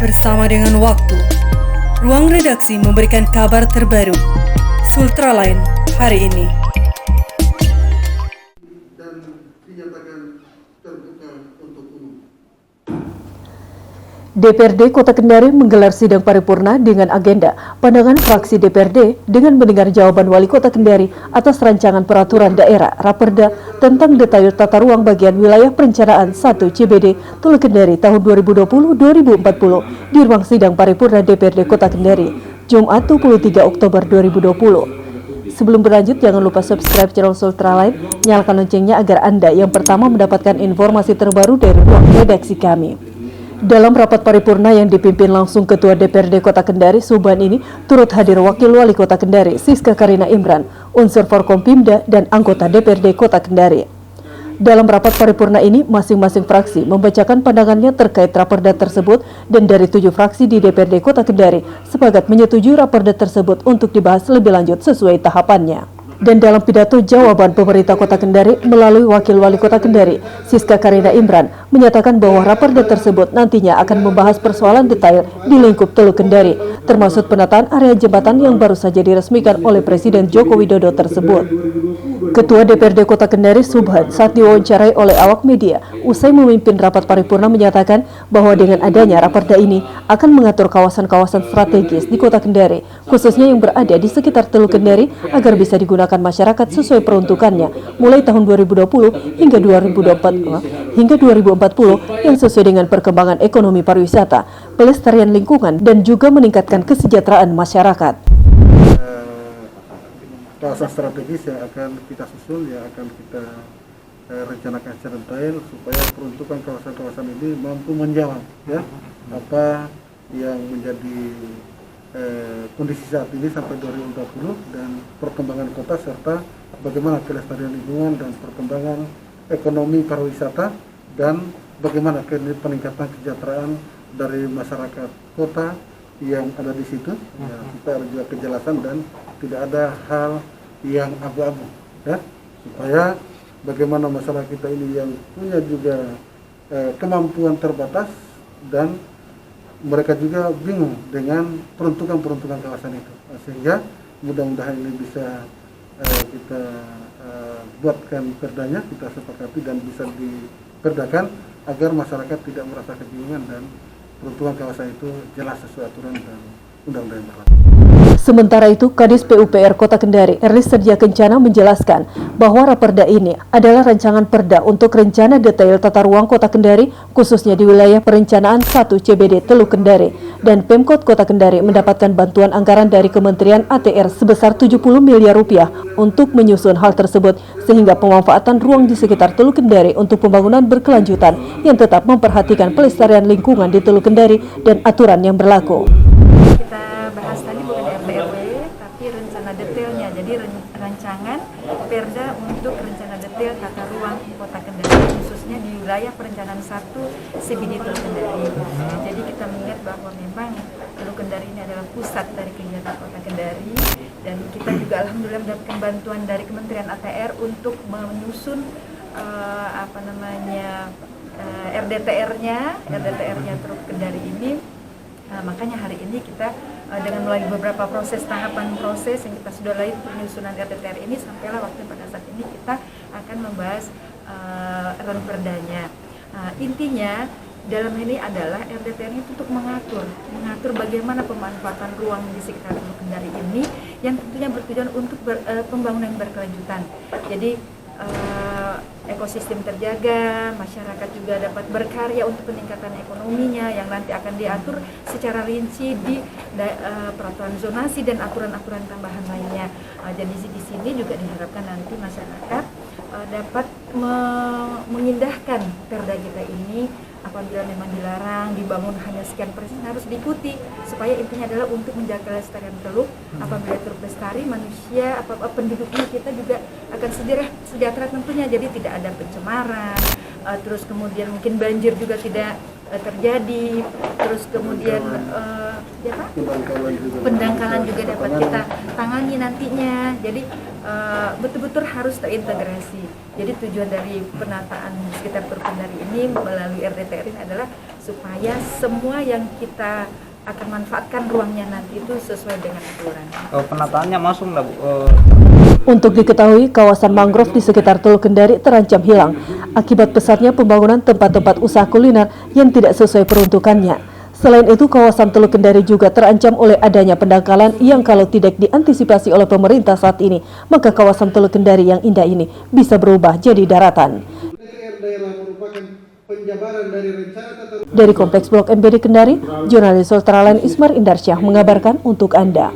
bersama dengan waktu. Ruang redaksi memberikan kabar terbaru. Sultraline hari ini. Dan dinyatakan terbuka untuk umum. DPRD Kota Kendari menggelar sidang paripurna dengan agenda pandangan fraksi DPRD dengan mendengar jawaban Wali Kota Kendari atas rancangan peraturan daerah Raperda tentang detail tata ruang bagian wilayah perencanaan 1 CBD Telu Kendari tahun 2020-2040 di ruang sidang paripurna DPRD Kota Kendari, Jumat 23 Oktober 2020. Sebelum berlanjut, jangan lupa subscribe channel Sultraline, nyalakan loncengnya agar Anda yang pertama mendapatkan informasi terbaru dari ruang redaksi kami. Dalam rapat paripurna yang dipimpin langsung Ketua DPRD Kota Kendari, Subhan ini turut hadir Wakil Wali Kota Kendari, Siska Karina Imran, unsur Forkompimda, dan anggota DPRD Kota Kendari. Dalam rapat paripurna ini, masing-masing fraksi membacakan pandangannya terkait raperda tersebut dan dari 7 fraksi di DPRD Kota Kendari sepakat menyetujui raperda tersebut untuk dibahas lebih lanjut sesuai tahapannya. Dan dalam pidato jawaban pemerintah Kota Kendari melalui Wakil Wali Kota Kendari, Siska Karina Imran, menyatakan bahwa raperda tersebut nantinya akan membahas persoalan detail di lingkup Telu Kendari, termasuk penataan area jembatan yang baru saja diresmikan oleh Presiden Joko Widodo tersebut. Ketua DPRD Kota Kendari Subhan saat diwawancarai oleh awak media usai memimpin rapat paripurna menyatakan bahwa dengan adanya raperda ini akan mengatur kawasan-kawasan strategis di Kota Kendari, khususnya yang berada di sekitar Telu Kendari agar bisa digunakan masyarakat sesuai peruntukannya mulai tahun 2020 hingga 2040 yang sesuai dengan perkembangan ekonomi pariwisata, pelestarian lingkungan, dan juga meningkatkan kesejahteraan masyarakat. Kawasan strategis yang akan kita susun, yang akan kita rencanakan secara detail supaya peruntukan kawasan-kawasan ini mampu menjawab apa yang menjadi kondisi saat ini sampai 2040 dan perkembangan kota serta bagaimana kelestarian lingkungan dan perkembangan ekonomi pariwisata dan bagaimana peningkatan kesejahteraan dari masyarakat kota yang ada di situ. Ya, kita ada juga kejelasan dan tidak ada hal yang abu-abu, supaya bagaimana masyarakat kita ini yang punya juga kemampuan terbatas dan mereka juga bingung dengan peruntukan kawasan itu, sehingga mudah-mudahan ini bisa kita buatkan perdanya, kita sepakati dan bisa diperdakan agar masyarakat tidak merasa kebingungan dan peruntukan kawasan itu jelas sesuai aturan dan undang-undang yang berlaku. Sementara itu, Kadis PUPR Kota Kendari, Erlis Serja Kencana menjelaskan bahwa raperda ini adalah rancangan perda untuk rencana detail tata ruang Kota Kendari, khususnya di wilayah perencanaan 1 CBD Telu Kendari, dan Pemkot Kota Kendari mendapatkan bantuan anggaran dari Kementerian ATR sebesar 70 miliar rupiah untuk menyusun hal tersebut, sehingga pemanfaatan ruang di sekitar Telu Kendari untuk pembangunan berkelanjutan yang tetap memperhatikan pelestarian lingkungan di Telu Kendari dan aturan yang berlaku. Kita bahas tadi bukan RDRW tapi rencana detailnya, jadi rancangan perda untuk rencana detail tata ruang Kota Kendari khususnya di wilayah perencanaan 1 CBD Telu Kendari. Jadi kita melihat bahwa memang Telu Kendari ini adalah pusat dari kegiatan Kota Kendari dan kita juga alhamdulillah mendapatkan bantuan dari Kementerian ATR untuk menyusun RDTR-nya Telu Kendari ini. Makanya hari ini kita dengan melalui beberapa tahapan proses yang kita sudah lalui penyusunan RDTR ini, sampailah waktu pada saat ini kita akan membahas ranperdanya. Intinya dalam ini adalah RDTR itu untuk mengatur bagaimana pemanfaatan ruang di sekitar Telu Kendari ini yang tentunya bertujuan untuk pembangunan berkelanjutan. Jadi ekosistem terjaga, masyarakat juga dapat berkarya untuk peningkatan ekonominya yang nanti akan diatur secara rinci di peraturan zonasi dan aturan-aturan tambahan lainnya. Jadi di sini juga diharapkan nanti masyarakat dapat mengindahkan perda kita ini. Apabila memang dilarang dibangun hanya sekian persen harus diikuti, supaya intinya adalah untuk menjaga kelestarian Teluk. Apabila Teluk lestari, manusia penduduknya kita juga akan sejahtera tentunya, jadi tidak ada pencemaran, terus kemudian mungkin banjir juga tidak terjadi, terus kemudian Pendangkalan pendangkalan juga dapat kita tangani nantinya. Jadi betul-betul harus terintegrasi. Jadi tujuan dari penataan sekitar Teluk Kendari ini melalui RDTR ini adalah supaya semua yang kita akan manfaatkan ruangnya nanti itu sesuai dengan aturan. Penataannya masuk nggak, Bu? Untuk diketahui, kawasan mangrove di sekitar Teluk Kendari terancam hilang akibat pesatnya pembangunan tempat-tempat usaha kuliner yang tidak sesuai peruntukannya. Selain itu, kawasan Teluk Kendari juga terancam oleh adanya pendangkalan yang kalau tidak diantisipasi oleh pemerintah saat ini, maka kawasan Teluk Kendari yang indah ini bisa berubah jadi daratan. Dari Kompleks Blok MBD Kendari, jurnalis Ultraline Ismar Indarsyah mengabarkan untuk Anda.